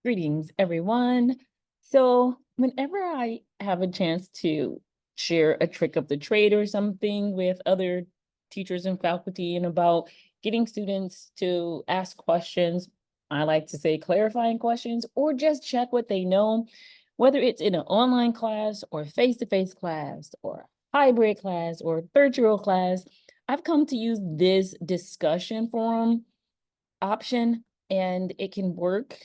Greetings, everyone. So, whenever I have a chance to share a trick of the trade or something with other teachers and faculty and about getting students to ask questions, I like to say clarifying questions or just check what they know, whether it's in an online class or face-to-face class or hybrid class or virtual class. I've come to use this discussion forum option, and it can work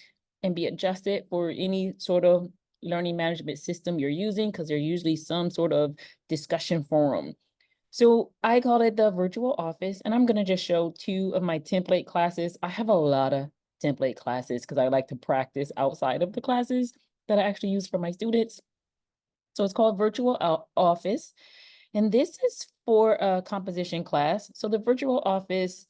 and be adjusted for any sort of learning management system you're using because there's usually some sort of discussion forum. So I call it the virtual office, and I'm going to just show two of my template classes. I have a lot of template classes because I like to practice outside of the classes that I actually use for my students. So it's called virtual office, and this is for a composition class. So the virtual office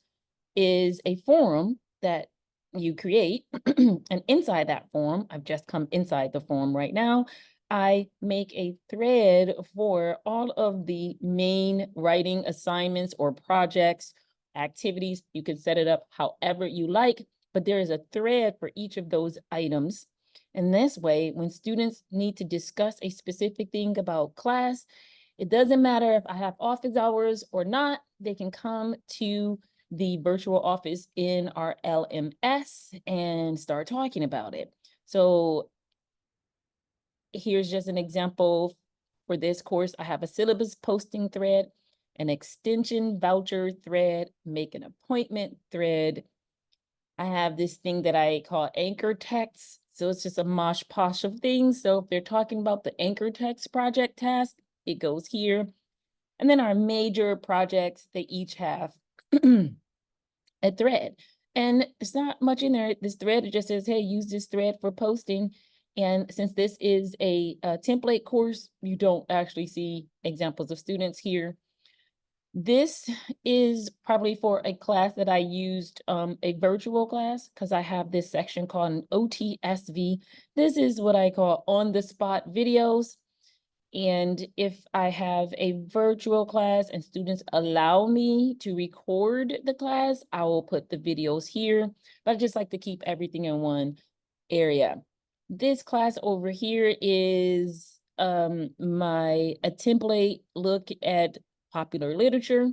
is a forum that you create. And inside that forum, I've just come inside the forum right now. I make a thread for all of the main writing assignments or projects, activities. You can set it up however you like, but there is a thread for each of those items. And this way, when students need to discuss a specific thing about class, it doesn't matter if I have office hours or not, they can come to the virtual office in our LMS and start talking about it. So here's just an example for this course. I have a syllabus posting thread, an extension voucher thread, make an appointment thread. I have this thing that I call anchor text. So it's just a mosh posh of things. So if they're talking about the anchor text project task, it goes here. And then our major projects, they each have a thread. And it's not much in there. This thread, it just says, hey, use this thread for posting. And since this is a template course, you don't actually see examples of students here. This is probably for a class that I used, a virtual class, because I have this section called an OTSV. This is what I call on-the-spot videos. And if I have a virtual class and students allow me to record the class, I will put the videos here, but I just like to keep everything in one area. This class over here is a template look at popular literature.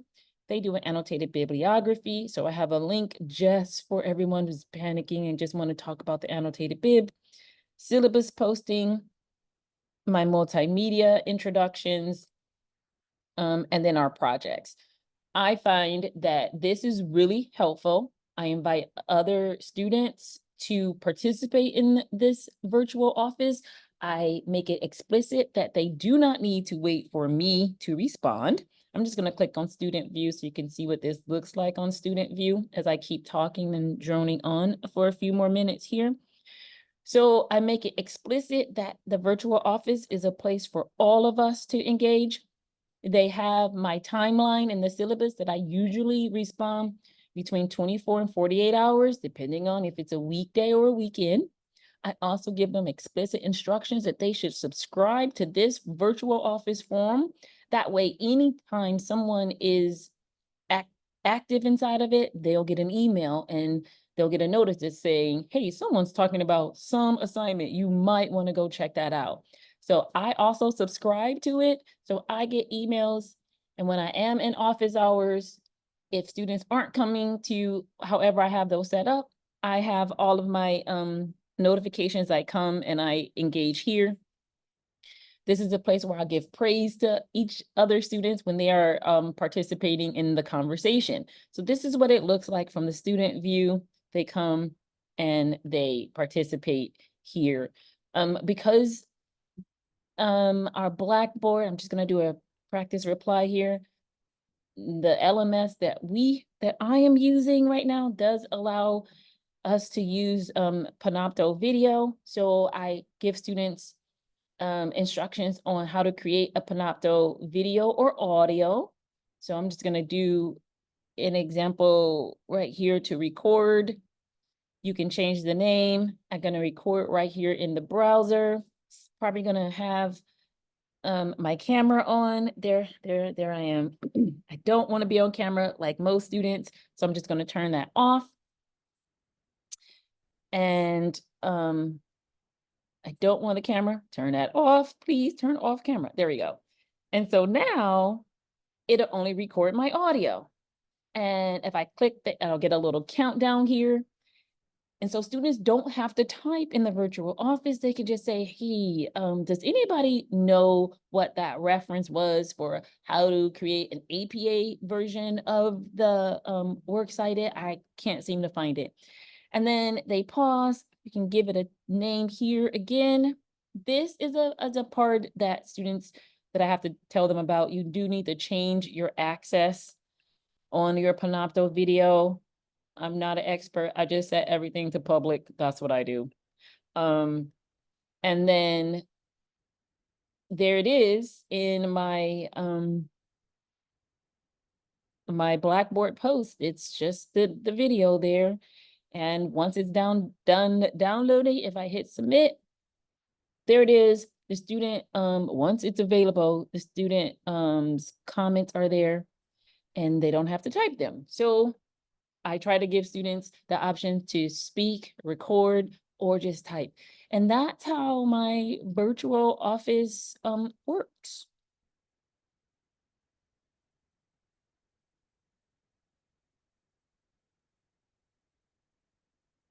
They do an annotated bibliography. So I have a link just for everyone who's panicking and just want to talk about the annotated bib. Syllabus posting, my multimedia introductions, and then our projects. I find that this is really helpful. I invite other students to participate in this virtual office. I make it explicit that they do not need to wait for me to respond. I'm just going to click on student view so you can see what this looks like on student view as I keep talking and droning on for a few more minutes here. So I make it explicit that the virtual office is a place for all of us to engage. They have my timeline in the syllabus that I usually respond between 24 and 48 hours, depending on if it's a weekday or a weekend. I also give them explicit instructions that they should subscribe to this virtual office forum. That way, anytime someone is active inside of it, they'll get an email and they'll get a notice that's saying, hey, someone's talking about some assignment. You might want to go check that out. So I also subscribe to it. So I get emails. And when I am in office hours, if students aren't coming to however I have those set up, I have all of my notifications. I come and I engage here. This is a place where I give praise to each other students when they are participating in the conversation. So this is what it looks like from the student view. They come and they participate here. Because our Blackboard, I'm just gonna do a practice reply here. The LMS that I am using right now does allow us to use Panopto video. So I give students instructions on how to create a Panopto video or audio. So I'm just going to do an example right here to record. You can change the name. I'm going to record right here in the browser. It's probably going to have my camera on. There I am. I don't want to be on camera like most students, so I'm just going to turn that off. And I don't want the camera, turn that off, please turn off camera. There we go. And so now it'll only record my audio. And if I click the, I'll get a little countdown here. And so students don't have to type in the virtual office. They can just say, hey, does anybody know what that reference was for how to create an APA version of the works cited? I can't seem to find it. And then they pause. You can give it a name here again. This is a part that students that I have to tell them about. You do need to change your access on your Panopto video. I'm not an expert. I just set everything to public. That's what I do. And then there it is in my Blackboard post. It's just the video there. And once it's done downloading, if I hit submit, there it is. The student, once it's available, the student comments are there and they don't have to type them. So I try to give students the option to speak, record, or just type. And that's how my virtual office works.